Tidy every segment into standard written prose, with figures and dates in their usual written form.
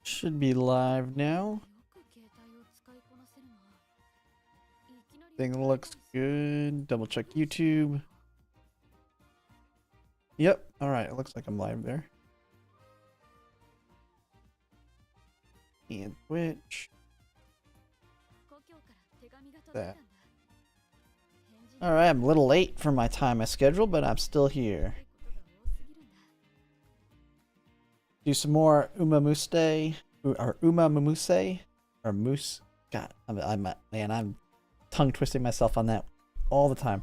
Should be live now. Thing looks good. Double check YouTube. Yep. Alright, it looks like I'm live there. And Twitch. That. Alright, I'm a little late for my time I scheduled, but I'm still here. Do some more Umamusume or Umamusume or Moose. God, I'm tongue twisting myself on that all the time.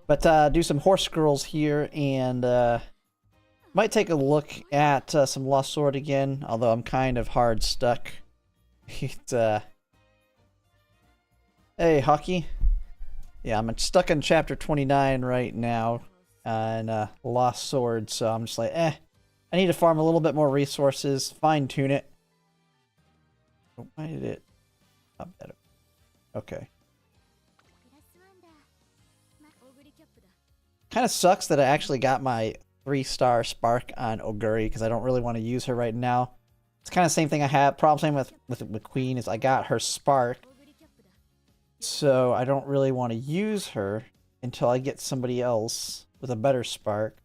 But do some horse girls here, and might take a look at some Lost Sword again. Although I'm kind of hard stuck. Hey, Hockey. Yeah, I'm stuck in chapter 29 right now, in Lost Sword. So I'm just like, I need to farm a little bit more resources, fine tune it. Oh, why did it? Not better. Okay. Kind of sucks that I actually got my 3-star spark on Oguri because I don't really want to use her right now. It's kind of the same thing I had. Problem same with Queen is I got her spark, so I don't really want to use her until I get somebody else with a better spark.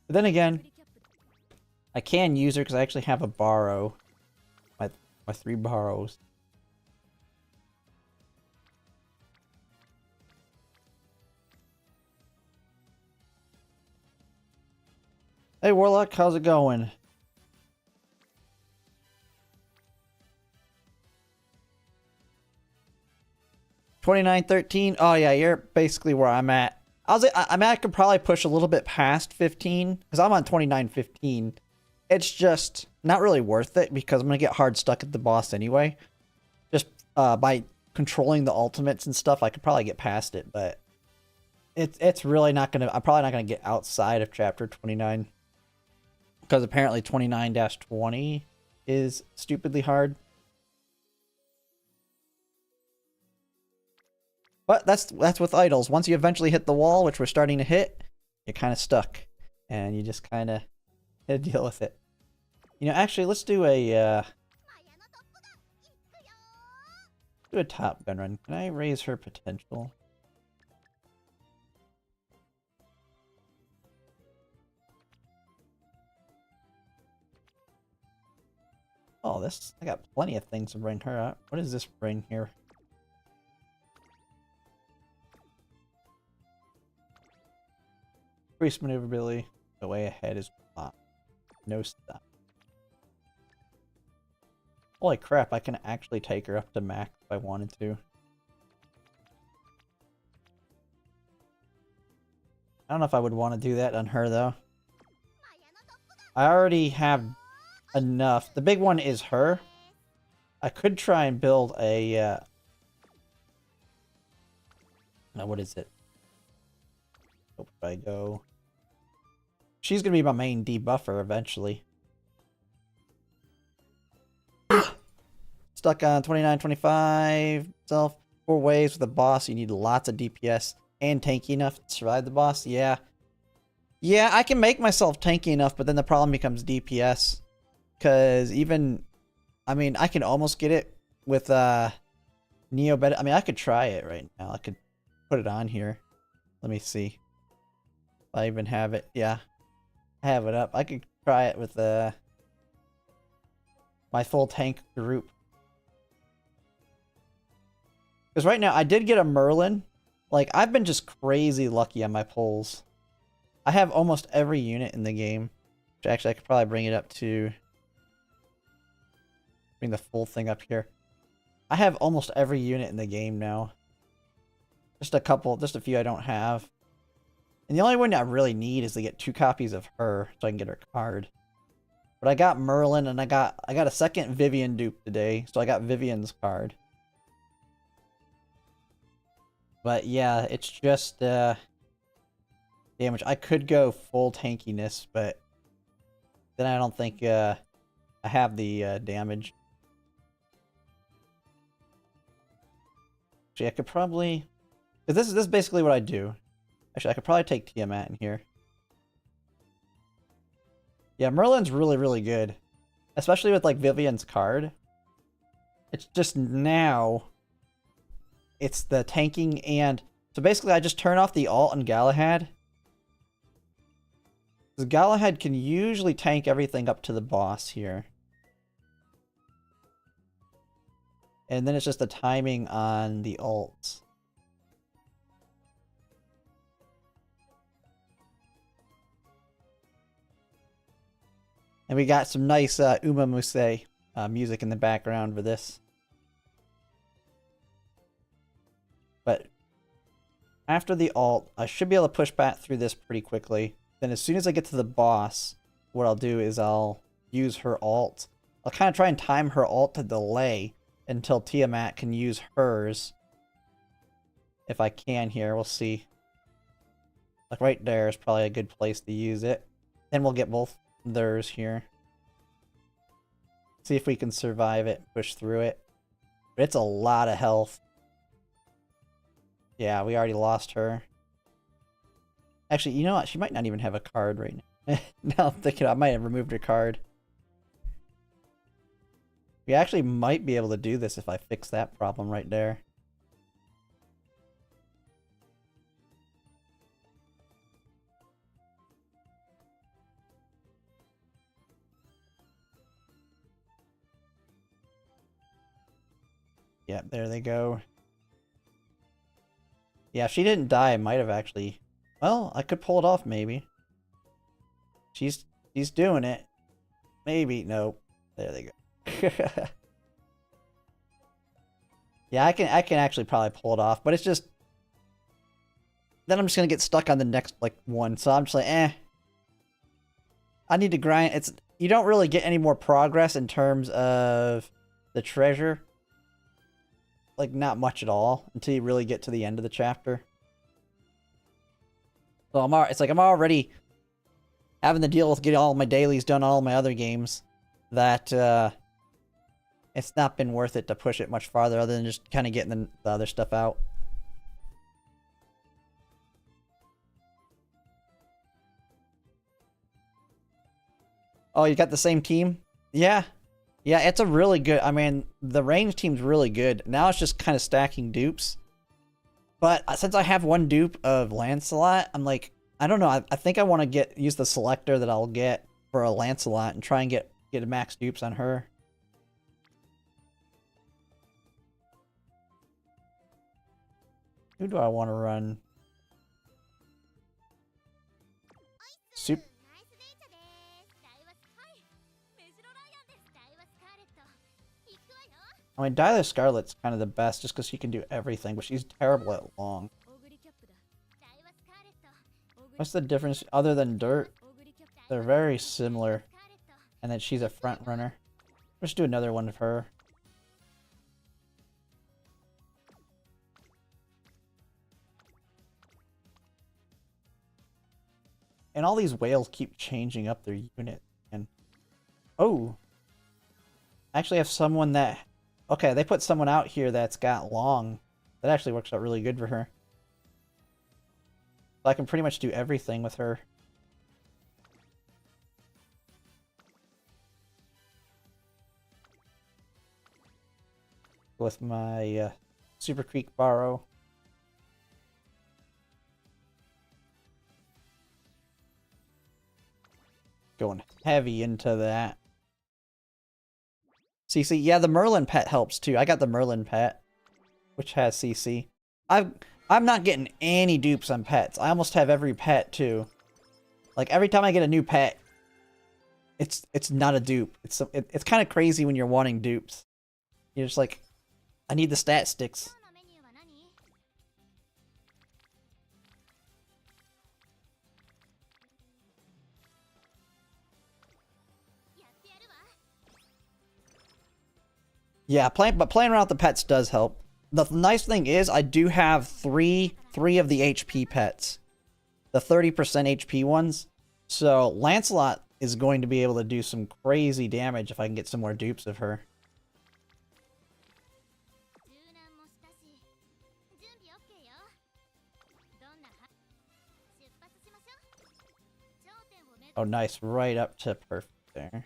But then again, I can use her because I actually have a borrow. My 3 borrows. Hey Warlock, how's it going? $29.13. Oh yeah, you're basically where I'm at. I could probably push a little bit past 15 because I'm on 29.15. It's just not really worth it because I'm gonna get hard stuck at the boss anyway. Just by controlling the ultimates and stuff, I could probably get past it, but it's really not gonna. I'm probably not gonna get outside of chapter 29 because apparently 29-20 is stupidly hard. But that's with idols. Once you eventually hit the wall, which we're starting to hit, you're kind of stuck, and you just kind of deal with it. You know, actually, let's do a top gun run. Can I raise her potential? Oh, I got plenty of things to bring her up. What does this bring here? Increased maneuverability. The way ahead is no stuff. Holy crap, I can actually take her up to max if I wanted to. I don't know if I would want to do that on her, though. I already have enough. The big one is her. I could try and build a... Now, what is it? Hope I go... She's going to be my main debuffer eventually. Stuck on 29-25. Self 4 waves with a boss. You need lots of DPS and tanky enough to survive the boss. Yeah. Yeah, I can make myself tanky enough, but then the problem becomes DPS. Because even... I mean, I can almost get it with Neo Beta. I mean, I could try it right now. I could put it on here. Let me see. If I even have it. Yeah. I have it up. I could try it with my full tank group. Because right now, I did get a Merlin. Like, I've been just crazy lucky on my pulls. I have almost every unit in the game. Which actually, I could probably bring it up to... Bring the full thing up here. I have almost every unit in the game now. Just a few I don't have. And the only one I really need is to get 2 copies of her so I can get her card. But I got Merlin and I got a second Vivian dupe today, so I got Vivian's card. But yeah, it's just damage. I could go full tankiness, but then I don't think I have the damage. Actually, I could probably... Because this is basically what I do. Actually, I could probably take Tiamat in here. Yeah, Merlin's really, really good. Especially with, like, Vivian's card. It's just now... It's the tanking and... So basically, I just turn off the ult on Galahad. Because Galahad can usually tank everything up to the boss here. And then it's just the timing on the ults. And we got some nice Umamusume music in the background for this. But after the ult, I should be able to push back through this pretty quickly. Then as soon as I get to the boss, what I'll do is I'll use her ult. I'll kind of try and time her ult to delay until Tiamat can use hers. If I can here, we'll see. Like right there is probably a good place to use it. Then we'll get both theirs here. See if we can survive it, push through it. But it's a lot of health. Yeah, we already lost her. Actually, you know what? She might not even have a card right now. Now I'm thinking I might have removed her card. We actually might be able to do this if I fix that problem right there. Yeah, there they go. Yeah, if she didn't die, I might have actually... Well, I could pull it off, maybe. She's doing it. Maybe. Nope. There they go. Yeah, I can actually probably pull it off, but it's just... Then I'm just gonna get stuck on the next, like, one. So I'm just like, eh. I need to grind. It's... You don't really get any more progress in terms of the treasure. Like, not much at all until you really get to the end of the chapter. So it's like I'm already having to deal with getting all my dailies done on all my other games. That it's not been worth it to push it much farther other than just kind of getting the other stuff out. Oh, you got the same team? Yeah. Yeah, it's a really good... I mean, the range team's really good. Now it's just kind of stacking dupes. But since I have one dupe of Lancelot, I'm like... I don't know. I think I want to use the selector that I'll get for a Lancelot and try and get max dupes on her. Who do I want to run? Super... I mean, Dyla Scarlet's kind of the best just because she can do everything, but she's terrible at long. What's the difference other than Dirt? They're very similar. And then she's a front runner. Let's do another one of her. And all these whales keep changing up their unit. And oh! I actually have someone that... Okay, they put someone out here that's got long. That actually works out really good for her. So I can pretty much do everything with her. With my Super Creek Borrow. Going heavy into that. CC. Yeah, the Merlin pet helps too. I got the Merlin pet, which has CC. I'm not getting any dupes on pets. I almost have every pet too. Like every time I get a new pet, it's not a dupe. It's kind of crazy when you're wanting dupes. You're just like, I need the stat sticks. Yeah, playing around with the pets does help. The nice thing is I do have three of the HP pets. The 30% HP ones. So Lancelot is going to be able to do some crazy damage if I can get some more dupes of her. Oh, nice. Right up to perfect there.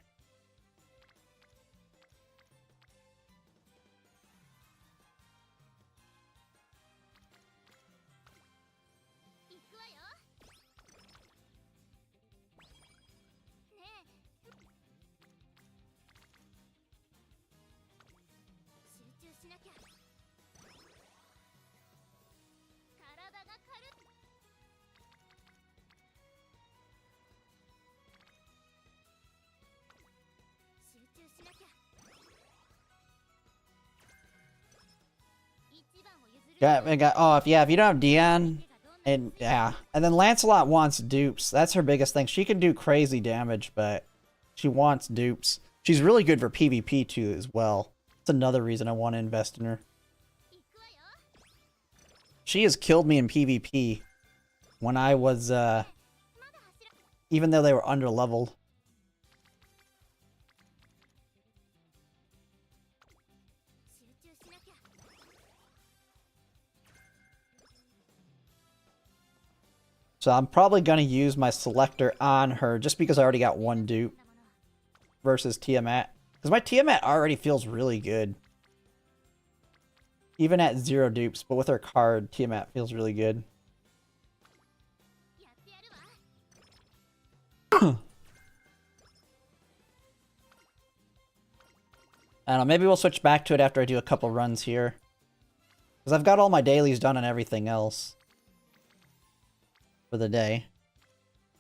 Oh, if you don't have Dion, and then Lancelot wants dupes. That's her biggest thing. She can do crazy damage, but she wants dupes. She's really good for PvP too, as well. That's another reason I want to invest in her. She has killed me in PvP when I was, even though they were under-leveled. So I'm probably going to use my selector on her just because I already got one dupe versus Tiamat. Because my Tiamat already feels really good. Even at 0 dupes, but with her card, Tiamat feels really good. I don't know, maybe we'll switch back to it after I do a couple runs here. Because I've got all my dailies done and everything else for the day.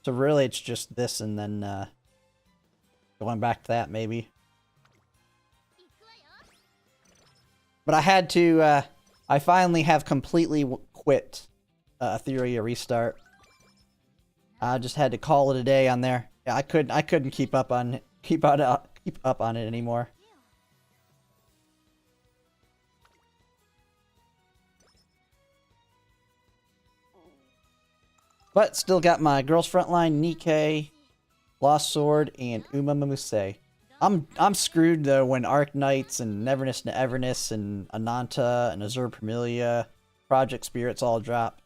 So really it's just this and then going back to that maybe. But I had to, I finally have completely quit Etheria Restart. I just had to call it a day on there. Yeah, I couldn't keep up on it anymore. But still got my Girls Frontline, Nikke, Lost Sword, and Umamusume. I'm screwed though when Arknights and Neverness to Everness and Ananta and Azure Premilia, Project Spirits all drop.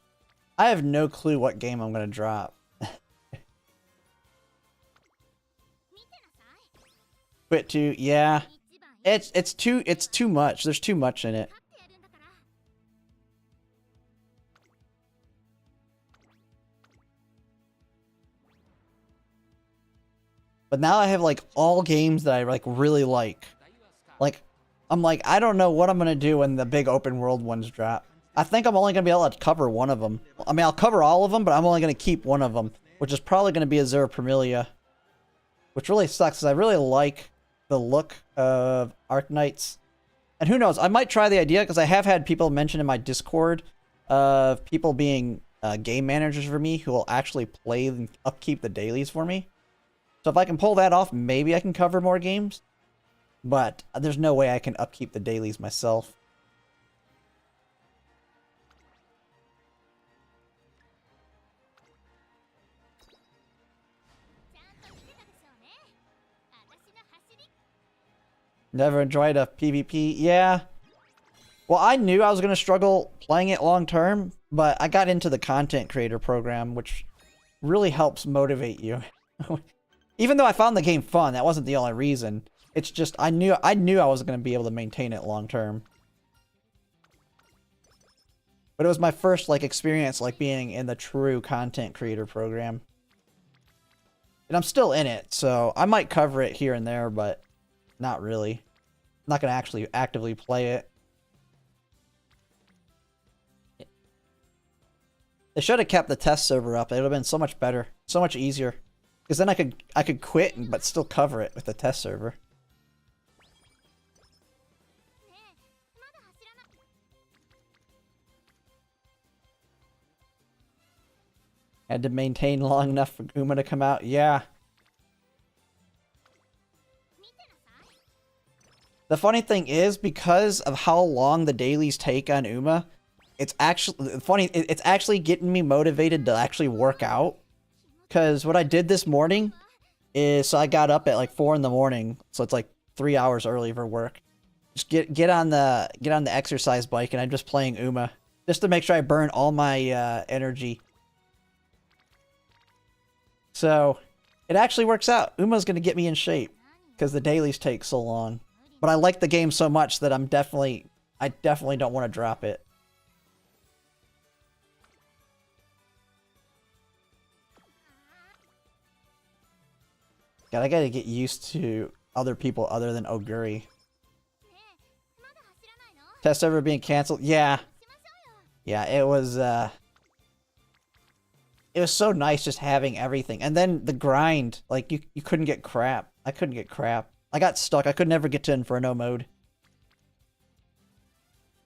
I have no clue what game I'm gonna drop. Quit too, yeah. It's too much. There's too much in it. But now I have like all games that I like really like. Like I'm like I don't know what I'm gonna do when the big open world ones drop. I think I'm only gonna be able to cover one of them. I mean I'll cover all of them, but I'm only gonna keep one of them, which is probably gonna be Azure Premilia, which really sucks because I really like the look of Arknights. And who knows? I might try the idea because I have had people mention in my Discord of people being game managers for me who will actually play and upkeep the dailies for me. So if I can pull that off, maybe I can cover more games. But there's no way I can upkeep the dailies myself. Never enjoyed a PvP. Yeah. Well, I knew I was going to struggle playing it long term, but I got into the content creator program, which really helps motivate you. Even though I found the game fun, that wasn't the only reason. It's just I knew I wasn't going to be able to maintain it long term. But it was my first like experience like being in the true content creator program. And I'm still in it, so I might cover it here and there, but not really. I'm not going to actually actively play it. They should have kept the test server up. It would have been so much better, so much easier. Because then I could quit but still cover it with the test server. Had to maintain long enough for Uma to come out. Yeah. The funny thing is, because of how long the dailies take on Uma, it's actually getting me motivated to actually work out. Because what I did this morning is, so I got up at like 4 in the morning, so it's like 3 hours early for work. Just get on the exercise bike, and I'm just playing Uma, just to make sure I burn all my energy. So It actually works out. Uma's gonna get me in shape because the dailies take so long. But I like the game so much that I definitely don't want to drop it. God, I gotta get used to other people other than Oguri. Test server being canceled? Yeah. Yeah, it was so nice just having everything. And then the grind, like you couldn't get crap. I couldn't get crap. I got stuck. I could never get to Inferno mode.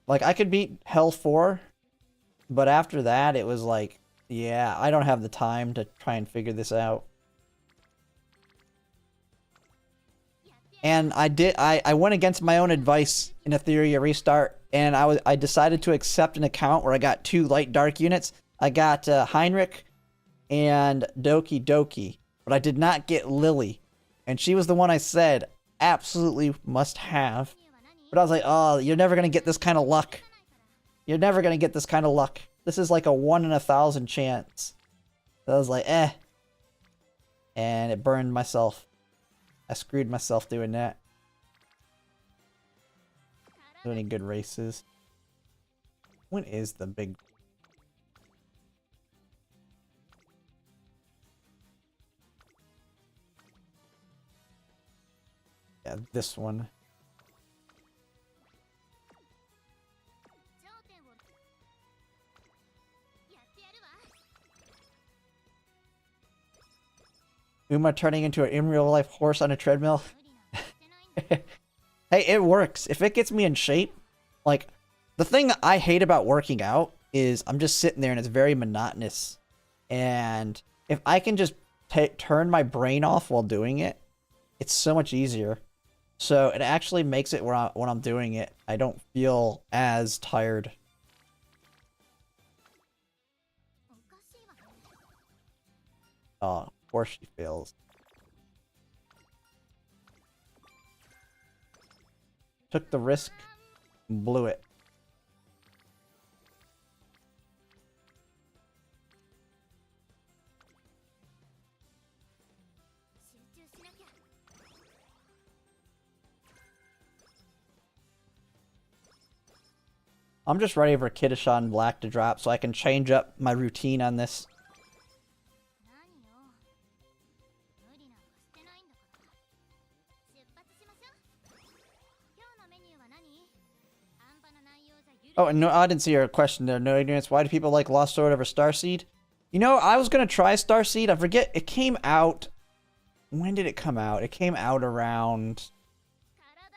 Like I could beat Hell 4, but after that it was like, yeah, I don't have the time to try and figure this out. And I went against my own advice in a Theory restart, and I decided to accept an account where I got 2 light dark units. I got Heinrich and Doki Doki, but I did not get Lily. And she was the one I said absolutely must have. But I was like, oh, you're never gonna get this kind of luck. You're never gonna get this kind of luck. This is like a 1 in 1,000 chance. So I was like, eh. And it burned myself. I screwed myself doing that. Do any good races? When is the big... Yeah, this one. Uma turning into an in real life horse on a treadmill. Hey, it works. If it gets me in shape, like, the thing I hate about working out is I'm just sitting there and it's very monotonous. And if I can just turn my brain off while doing it, it's so much easier. So it actually makes it where when I'm doing it, I don't feel as tired. Oh, of course she fails. Took the risk, and blew it. I'm just ready for Kitasan Black to drop so I can change up my routine on this. Oh, no, I didn't see your question there. No ignorance. Why do people like Lost Sword over Starseed? You know, I was going to try Starseed. I forget. It came out... When did it come out? It came out around...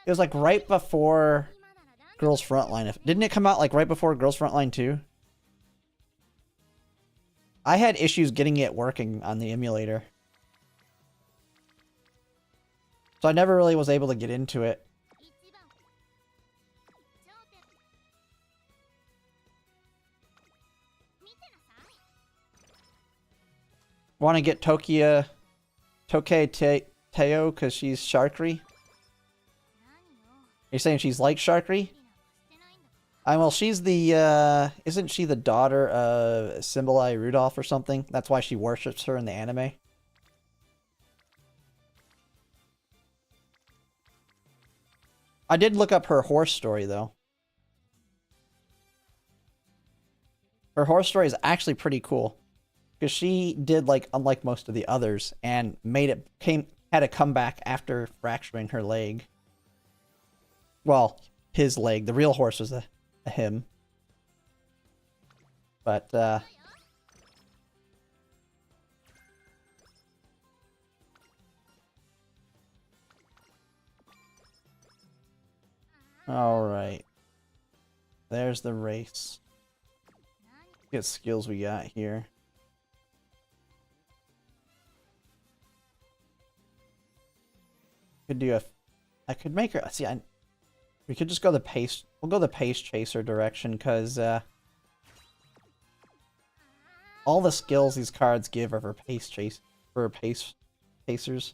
It was like right before Girls Frontline. Didn't it come out like right before Girls Frontline 2? I had issues getting it working on the emulator. So I never really was able to get into it. Want to get Tokei Teo because she's Sharkry? You're saying she's like Sharkry? Well, she's the, isn't she the daughter of Symboli Rudolph or something? That's why she worships her in the anime. I did look up her horse story, though. Her horse story is actually pretty cool. Because she did, like, unlike most of the others, and had a comeback after fracturing her leg. Well, his leg. The real horse was a him. But, alright. There's the race. What skills we got here. Could do I could make her, see, we could just go the pace, we'll go the pace chaser direction, because, all the skills these cards give are for pace chasers.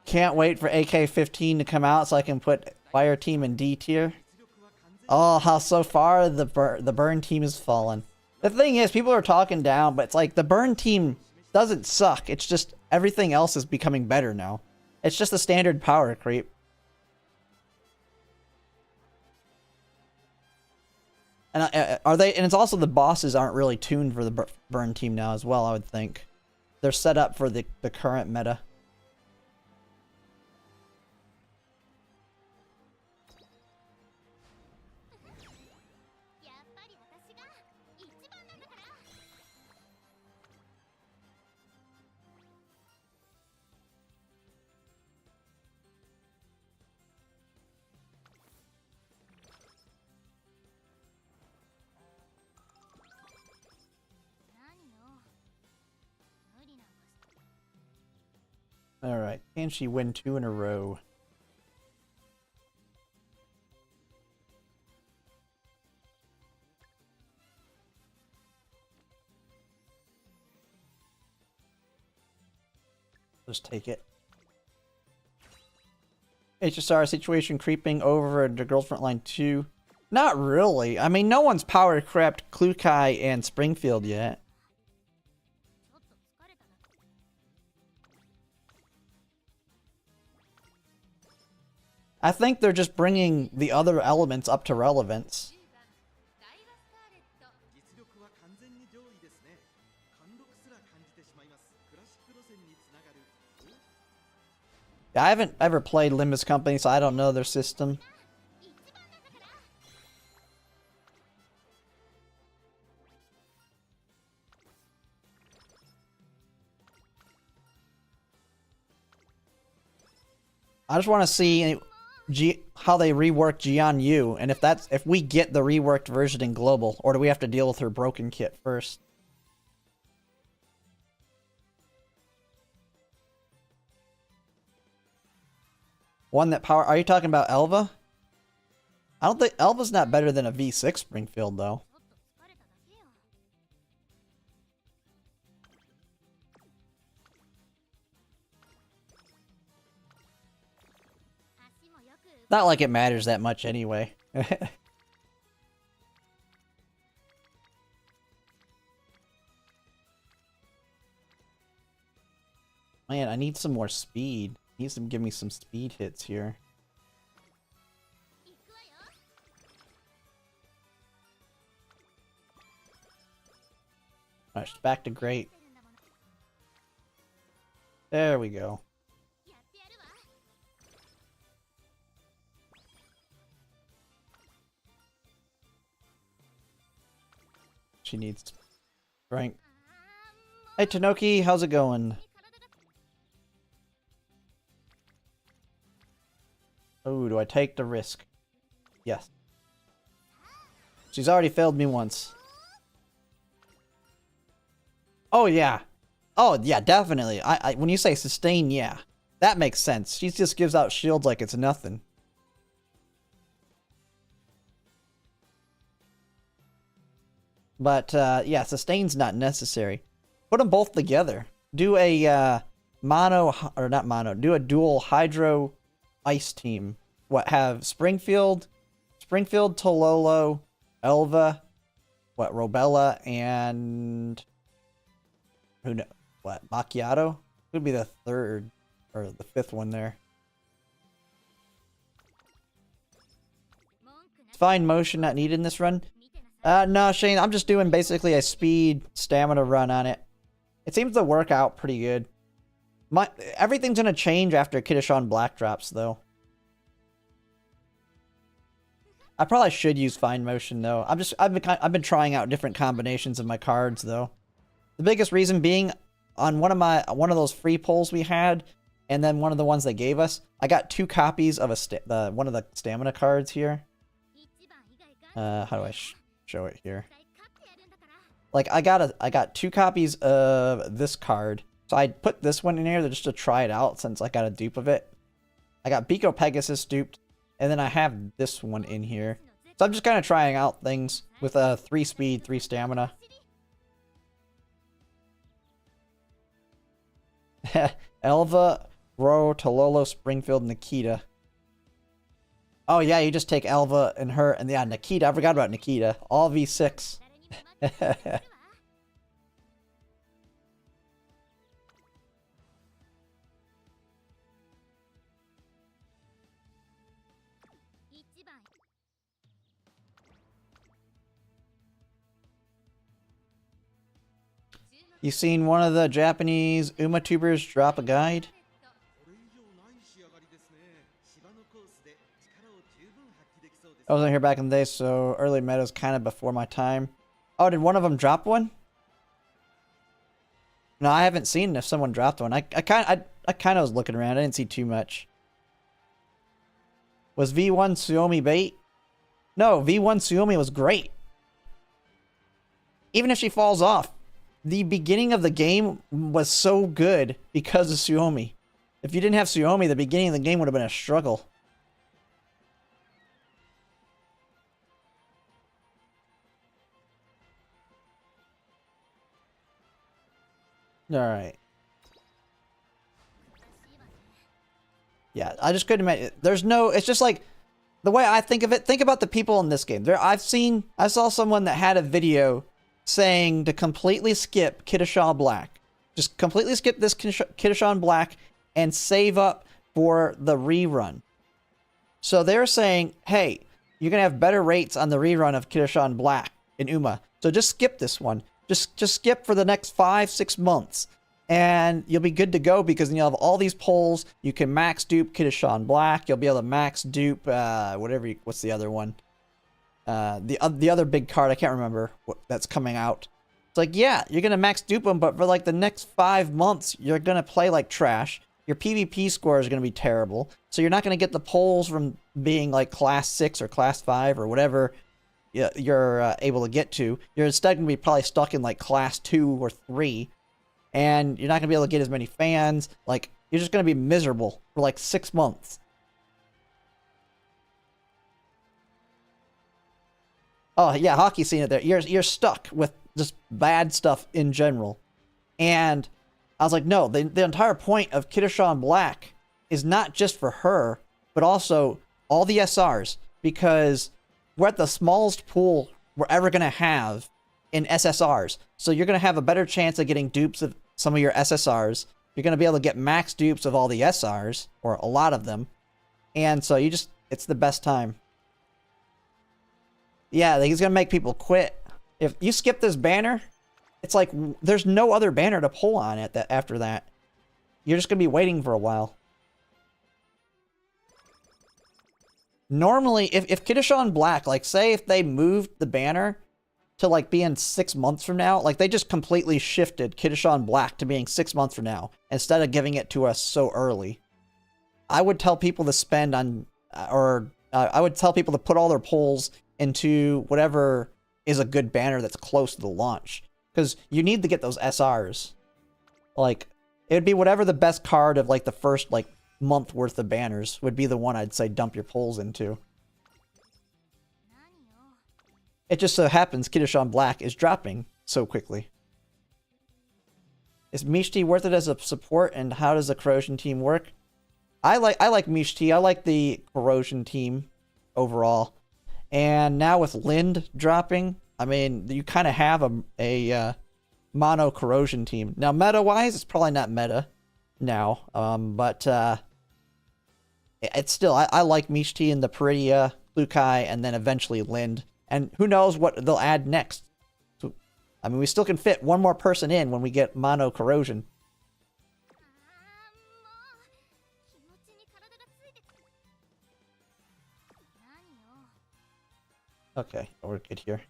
Can't wait for AK-15 to come out so I can put Fire Team in D tier. Oh, how so far the burn team has fallen. The thing is, people are talking down, but it's like the burn team doesn't suck. It's just everything else is becoming better now. It's just a standard power creep. And are they? And it's also the bosses aren't really tuned for the burn team now as well. I would think they're set up for the current meta. Alright, can she win 2 in a row? Just take it. HSR situation creeping over to Girls Frontline 2. Not really. I mean, no one's power crept Klukai and Springfield yet. I think they're just bringing the other elements up to relevance. Yeah, I haven't ever played Limbus Company, so I don't know their system. I just want to see how they rework Jian Yu, and if we get the reworked version in global, or do we have to deal with her broken kit first? One that power. Are you talking about Elva? I don't think Elva's not better than a V6 Springfield though. Not like it matters that much anyway. Man, I need some more speed. Needs to give me some speed hits here. Alright, back to great. There we go. She needs strength. Hey Tanoki, how's it going? Oh, do I take the risk? Yes. She's already failed me once. Oh yeah. Oh yeah, definitely. When you say sustain, yeah. That makes sense. She just gives out shields like it's nothing. But yeah, sustain's not necessary. Put them both together. Do a do a dual hydro ice team. What, have Springfield, Tololo, Elva, what, Robella, and who know what, Macchiato? Who'd be the third or the fifth one there? Fine motion not needed in this run. No, Shane, I'm just doing basically a speed stamina run on it. It seems to work out pretty good. Everything's gonna change after Kitasan Black drops, though. I probably should use fine motion though. I've been trying out different combinations of my cards though. The biggest reason being on one of those free pulls we had, and then one of the ones they gave us, I got 2 copies of one of the stamina cards here. How do I show it here? Like I got 2 copies of this card. So I put this one in here just to try it out since I got a dupe of it. I got Biko Pegasus duped, and then I have this one in here. So I'm just kind of trying out things with 3 speed, 3 stamina. Elva, Ro, Tololo, Springfield, Nikita. Oh yeah, you just take Elva and her, and yeah, Nikita. I forgot about Nikita. All V6. You seen one of the Japanese Umatubers drop a guide? I wasn't here back in the day, so early meta's kind of before my time. Oh, did one of them drop one? No, I haven't seen if someone dropped one. I kind of was looking around. I didn't see too much. Was V1 Suomi bait? No, V1 Suomi was great. Even if she falls off, the beginning of the game was so good because of Suomi. If you didn't have Suomi, the beginning of the game would have been a struggle. Alright. Yeah, I just couldn't imagine. There's no... It's just like... The way I think of it, think about the people in this game. I saw someone that had a video saying to completely skip Kitasan Black. Just completely skip this Kitasan Black and save up for the rerun. So they're saying, hey, you're going to have better rates on the rerun of Kitasan Black in Uma. So just skip this one. Just skip for the next 5-6 months. And you'll be good to go because you'll have all these polls. You can max dupe Kitasan Black. You'll be able to max dupe, what's the other one? The other big card, I can't remember what that's coming out. It's like, yeah, you're going to max dupe them, but for like the next 5 months, you're going to play like trash. Your PvP score is going to be terrible. So you're not going to get the polls from being like class 6 or class 5 or whatever you're able to get to. You're instead going to be probably stuck in like class 2 or 3. And you're not going to be able to get as many fans. Like, you're just going to be miserable for like 6 months. Oh, yeah, hockey scene it there. You're stuck with just bad stuff in general. And I was like, no, the entire point of Kitasan Black is not just for her, but also all the SRs. Because we're at the smallest pool we're ever going to have in SSRs. So you're going to have a better chance of getting dupes of some of your SSRs. You're going to be able to get max dupes of all the SRs, or a lot of them. And so it's the best time. Yeah, he's going to make people quit. If you skip this banner, it's like there's no other banner to pull on after that. You're just going to be waiting for a while. Normally, if Kitasan Black, like say if they moved the banner to like being 6 months from now, like they just completely shifted Kitasan Black to being 6 months from now instead of giving it to us so early, I would tell people to spend on, I would tell people to put all their polls into whatever is a good banner that's close to the launch. Because you need to get those SRs. Like, it would be whatever the best card of like the first like month worth of banners would be the one I'd say dump your polls into. It just so happens Kitasan Black is dropping so quickly. Is Mishti worth it as a support, and how does the Corrosion team work? I like Mishti. I like the Corrosion team overall. And now with Lind dropping, I mean, you kind of have a mono Corrosion team. Now, meta-wise, it's probably not meta now. But it's still, I like Mishti and the Peridia, Lukai, and then eventually Lind. And who knows what they'll add next. So, I mean, we still can fit one more person in when we get mono Corrosion. Okay, we're good here.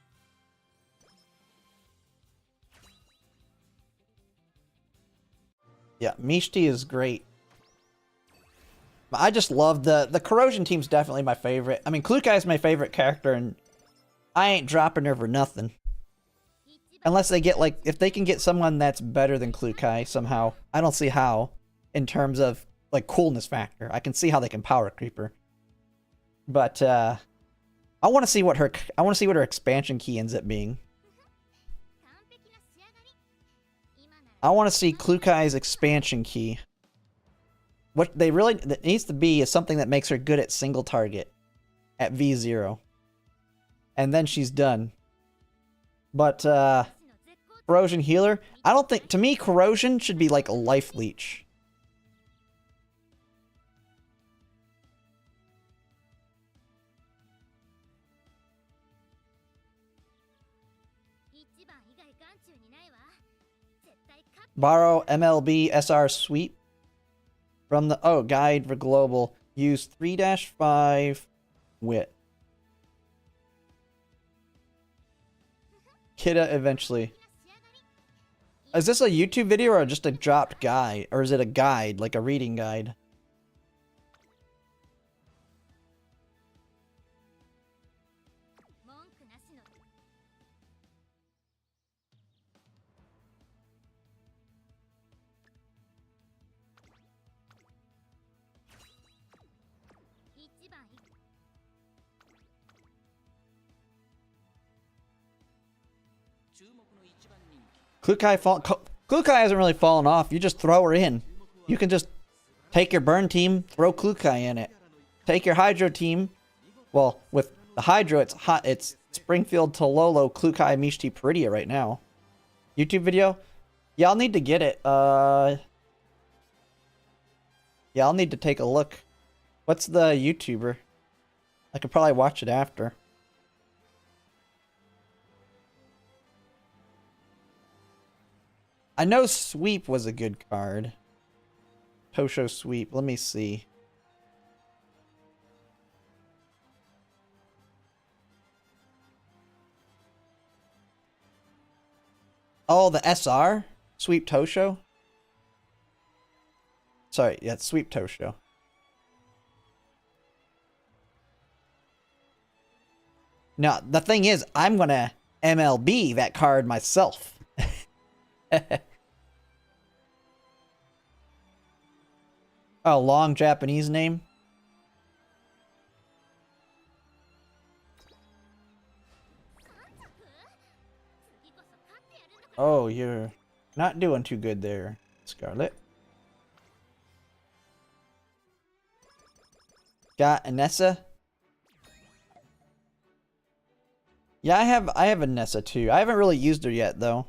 Yeah, Mishti is great. I just love the Corrosion team's definitely my favorite. I mean, Klukai is my favorite character, and I ain't dropping her for nothing. Unless they get, like, if they can get someone that's better than Klukai somehow. I don't see how, in terms of, like, coolness factor. I can see how they can power creep her. But, I want to see what her expansion key ends up being. I want to see Klukai's expansion key. What that needs to be is something that makes her good at single target at V0. And then she's done. But, Corrosion Healer, I don't think, to me, Corrosion should be like a Life Leech. Borrow MLB SR Sweep from the, oh, Guide for Global. Use 3-5 Wit. Kidda eventually. Is this a YouTube video or just a dropped guide? Or is it a guide, like a reading guide? Klukai hasn't really fallen off. You just throw her in. You can just take your burn team, throw Klukai in it. Take your Hydro team. Well, with the Hydro, it's Springfield to Lolo, Klukai, Mishti, Peridia right now. YouTube video? Yeah, I'll need to get it. Yeah, I'll need to take a look. What's the YouTuber? I could probably watch it after. I know Sweep was a good card. Tosho Sweep. Let me see. Oh, the SR? Sweep Tosho? Sorry, yeah, it's Sweep Tosho. Now, the thing is, I'm gonna MLB that card myself. Oh, long Japanese name? Oh, you're not doing too good there, Scarlet. Got Anessa? Yeah, I have Anessa too. I haven't really used her yet though.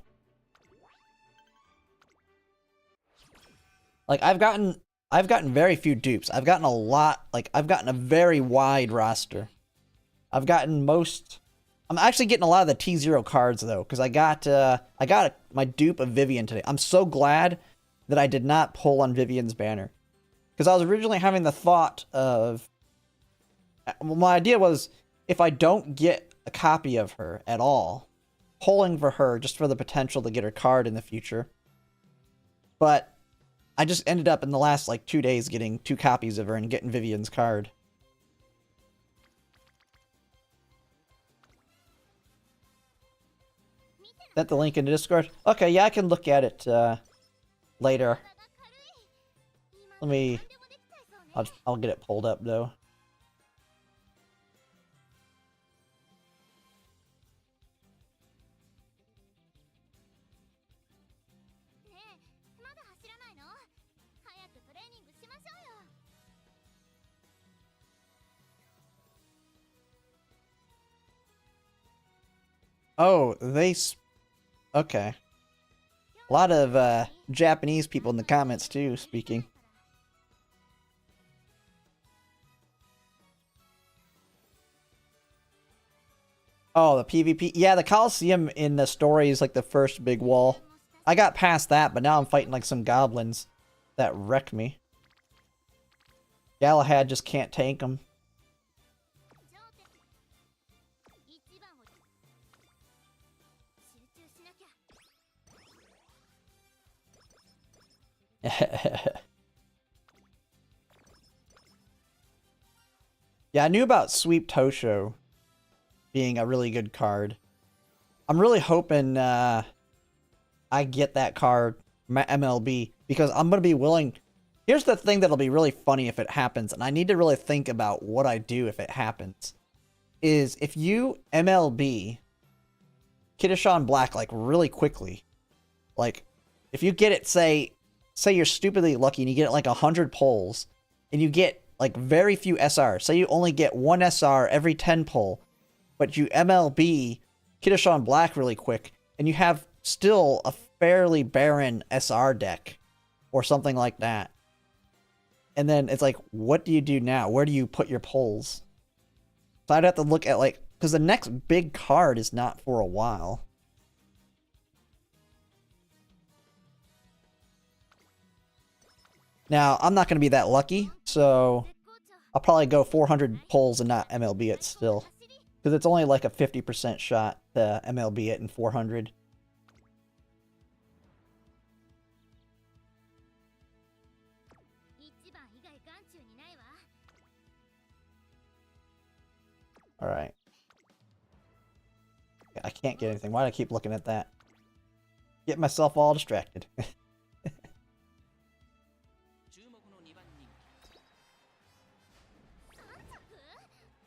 Like I've gotten very few dupes. I've gotten a lot, like I've gotten a very wide roster. I've gotten most, I'm actually getting a lot of the T0 cards though, because I got my dupe of Vivian today. I'm so glad that I did not pull on Vivian's banner. Because I was originally having the thought of, well, my idea was if I don't get a copy of her at all, pulling for her just for the potential to get her card in the future. But I just ended up in the last, like, 2 days getting 2 copies of her and getting Vivian's card. Is that the link in the Discord? Okay, yeah, I can look at it, later. Let me... I'll get it pulled up, though. Oh, okay. A lot of Japanese people in the comments too, speaking. Oh, the PvP. Yeah, the Coliseum in the story is like the first big wall. I got past that, but now I'm fighting like some goblins that wreck me. Galahad just can't tank them. Yeah, I knew about Sweep Tosho being a really good card. I'm really hoping I get that card, MLB, because I'm going to be willing... Here's the thing that'll be really funny if it happens, and I need to really think about what I do if it happens. Is if you MLB Kitasan Black, like, really quickly, like, if you get it, say you're stupidly lucky and you get like 100 pulls and you get like very few SR. Say you only get 1 SR every 10 pull, but you MLB Kitasan Black really quick, and you have still a fairly barren SR deck or something like that. And then it's like, what do you do now? Where do you put your pulls? So I'd have to look at, like, because the next big card is not for a while. Now, I'm not going to be that lucky, so I'll probably go 400 pulls and not MLB it still. Because it's only like a 50% shot to MLB it in 400. Alright. I can't get anything. Why do I keep looking at that? Get myself all distracted.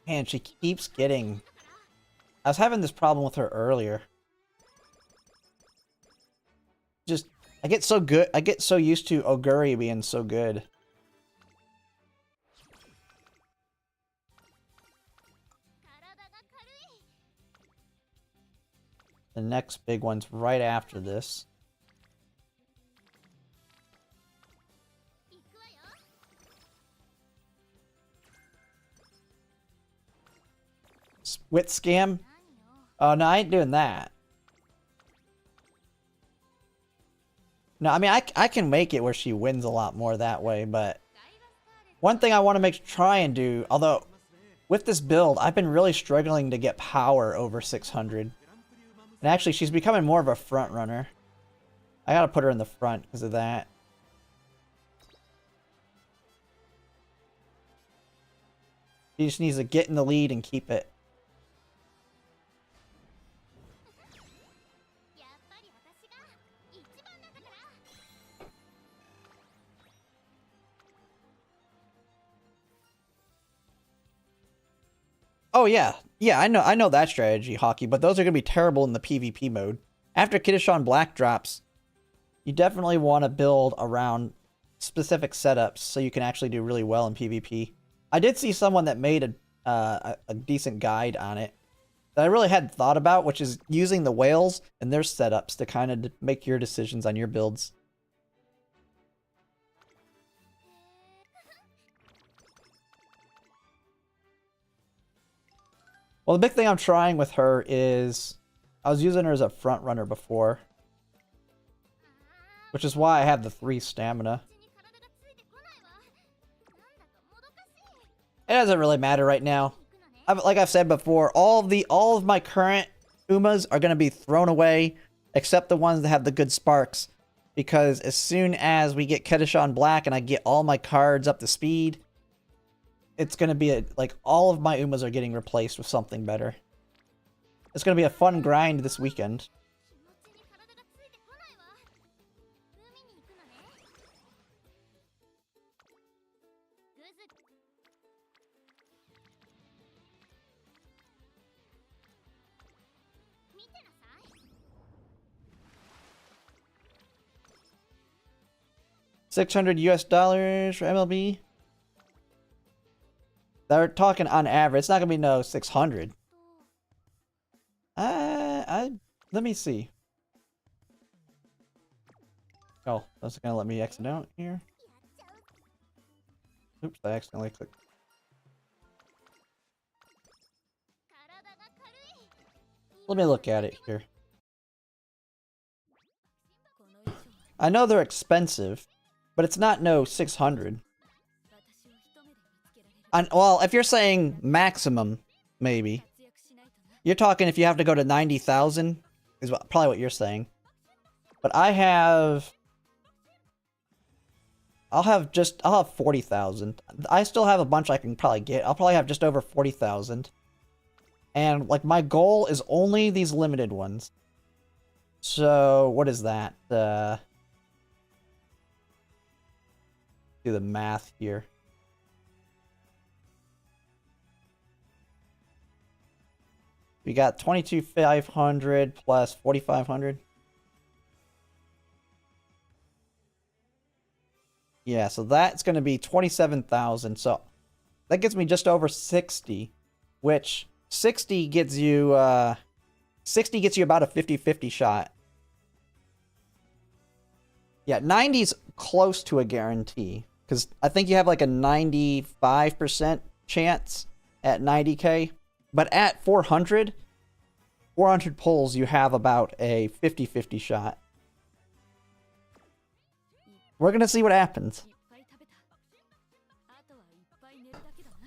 Man, she keeps getting... I was having this problem with her earlier. Just, I get so good. I get so used to Oguri being so good. The next big one's right after this. Wit scam? Oh, no, I ain't doing that. No, I mean, I can make it where she wins a lot more that way, but... One thing I want to try and do, although... With this build, I've been really struggling to get power over 600. And actually, she's becoming more of a front runner. I gotta put her in the front because of that. She just needs to get in the lead and keep it. Oh yeah, yeah, I know that strategy, Hockey, but those are gonna be terrible in the PvP mode. After Kitasan Black drops, you definitely want to build around specific setups so you can actually do really well in PvP. I did see someone that made a decent guide on it that I really hadn't thought about, which is using the whales and their setups to kind of make your decisions on your builds. Well, the big thing I'm trying with her is... I was using her as a front runner before. Which is why I have the 3 stamina. It doesn't really matter right now. Like I've said before, all of my current Umas are going to be thrown away, except the ones that have the good sparks. Because as soon as we get Kitasan Black and I get all my cards up to speed... It's going to be like all of my Umas are getting replaced with something better. It's going to be a fun grind this weekend. $600 US for MLB. They're talking on average. It's not gonna be no 600. Let me see. Oh, that's gonna let me exit out here. Oops, I accidentally clicked. Let me look at it here. I know they're expensive, but it's not no 600. Well, if you're saying maximum, maybe. You're talking if you have to go to 90,000, is probably what you're saying. But I'll have 40,000. I still have a bunch I can probably get. I'll probably have just over 40,000. And, like, my goal is only these limited ones. So, what is that? Do the math here. We got 22,500 plus 4,500. Yeah, so that's going to be 27,000. So that gets me just over 60, which 60 gets you 60 gets you about a 50-50 shot. Yeah, 90's close to a guarantee. Because I think you have like a 95% chance at 90k. But at 400 pulls, you have about a 50-50 shot. We're going to see what happens.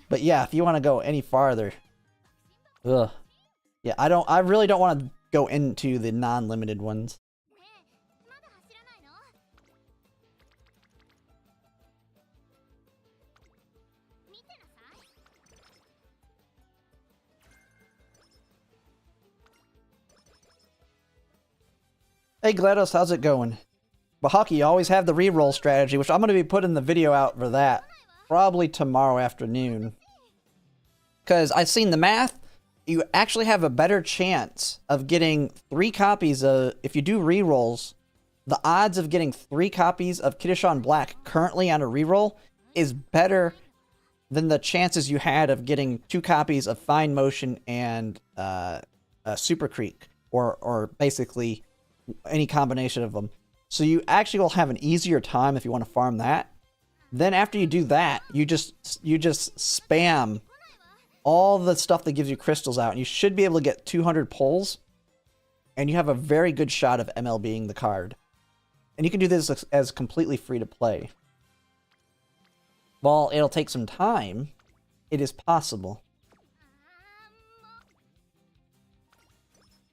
But yeah, if you want to go any farther. Ugh. Yeah, I really don't want to go into the non-limited ones. Hey GLaDOS, how's it going? But Hockey, you always have the reroll strategy, which I'm going to be putting the video out for that. Probably tomorrow afternoon. Because I've seen the math. You actually have a better chance of getting 3 copies of... If you do rerolls, the odds of getting 3 copies of Kitasan Black currently on a reroll is better than the chances you had of getting 2 copies of Fine Motion and Super Creek. Or basically any combination of them. So you actually will have an easier time if you want to farm that. Then after you do that, you just spam all the stuff that gives you crystals out, and you should be able to get 200 pulls, and you have a very good shot of MLBing the card. And you can do this as completely free to play. While it'll take some time, it is possible.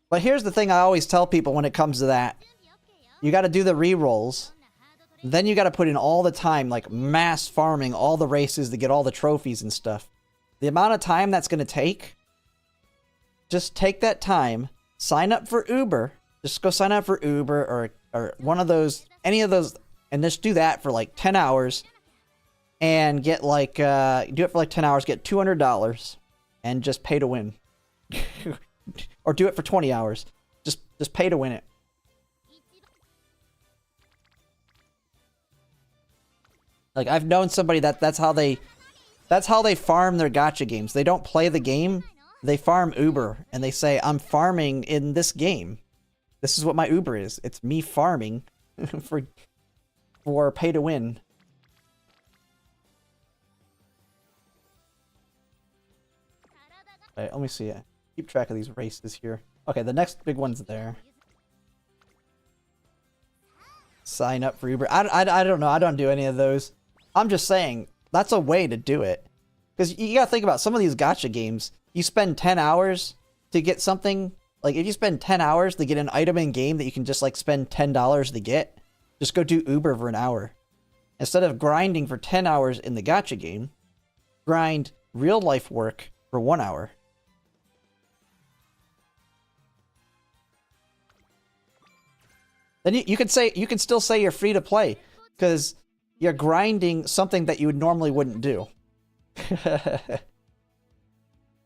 But here's the thing I always tell people when it comes to that. You got to do the rerolls. Then you got to put in all the time, like mass farming all the races to get all the trophies and stuff. The amount of time that's going to take, just take that time, sign up for Uber. Just go sign up for Uber or one of those, any of those, and just do that for like 10 hours. And get like, do it for like 10 hours, get $200 and just pay to win. Or do it for 20 hours. Just pay to win it. Like I've known somebody that's how they farm their gacha games. They don't play the game, they farm Uber and they say I'm farming in this game. This is what my Uber is. It's me farming for pay to win. Alright, let me see it. Keep track of these races here. Okay, the next big one's there. Sign up for Uber. I don't know. I don't do any of those. I'm just saying, that's a way to do it. Because you gotta think about some of these gacha games. You spend 10 hours to get something. Like, if you spend 10 hours to get an item in game that you can just, like, spend $10 to get, just go do Uber for an hour. Instead of grinding for 10 hours in the gacha game, grind real life work for 1 hour. Then you can still say you're free to play because you're grinding something that you normally wouldn't do.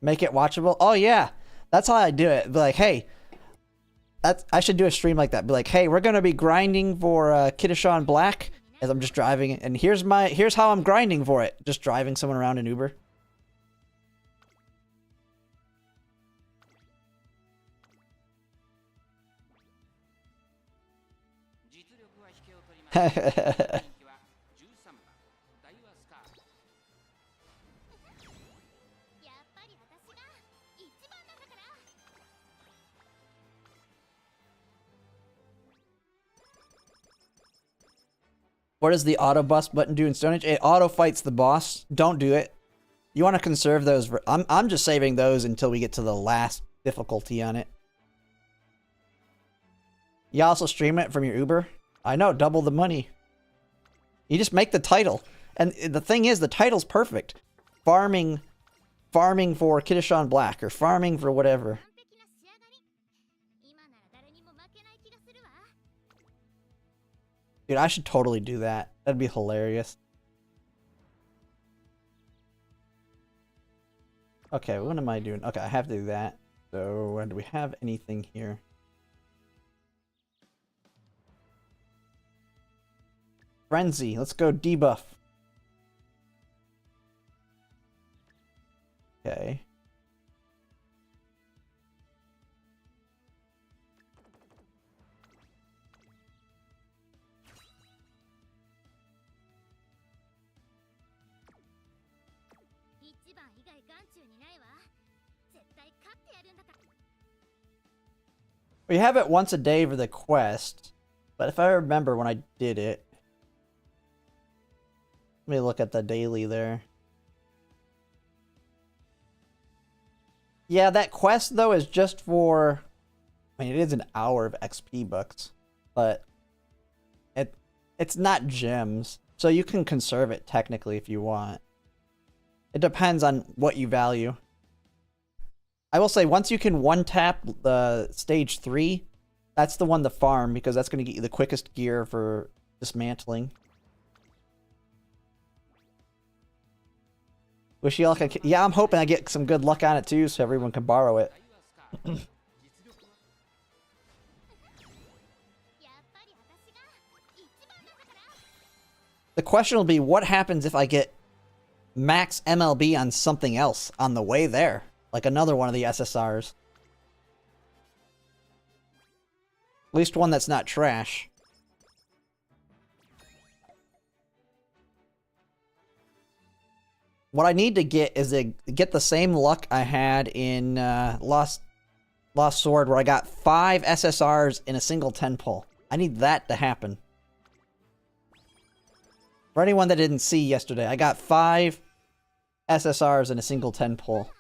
Make it watchable. Oh yeah, that's how I do it. Be like, hey, I should do a stream like that. Be like, hey, we're gonna be grinding for Kitasan Black as I'm just driving, and here's how I'm grinding for it. Just driving someone around in Uber. What does the auto boss button do in Stone Age? It auto fights the boss. Don't do it. You want to conserve those. I'm just saving those until we get to the last difficulty on it. You also stream it from your Uber? I know, double the money. You just make the title. And the thing is, the title's perfect. Farming for Kitasan Black, or farming for whatever. Dude, I should totally do that. That'd be hilarious. Okay, what am I doing? Okay, I have to do that. So, do we have anything here? Frenzy. Let's go debuff. Okay. We have it once a day for the quest, but if I remember when I did it... Let me look at the daily there. Yeah, that quest, though, is just for... I mean, it is an hour of XP bucks, but it's not gems, so you can conserve it technically if you want. It depends on what you value. I will say, once you can one-tap the stage 3, that's the one to farm, because that's going to get you the quickest gear for dismantling. Wish you luck. Yeah, I'm hoping I get some good luck on it too, so everyone can borrow it. The question will be, what happens if I get max MLB on something else on the way there? Like another one of the SSRs. At least one that's not trash. What I need to get is to get the same luck I had in Lost Sword, where I got 5 SSRs in a single 10 pull. I need that to happen. For anyone that didn't see yesterday, I got 5 SSRs in a single 10 pull.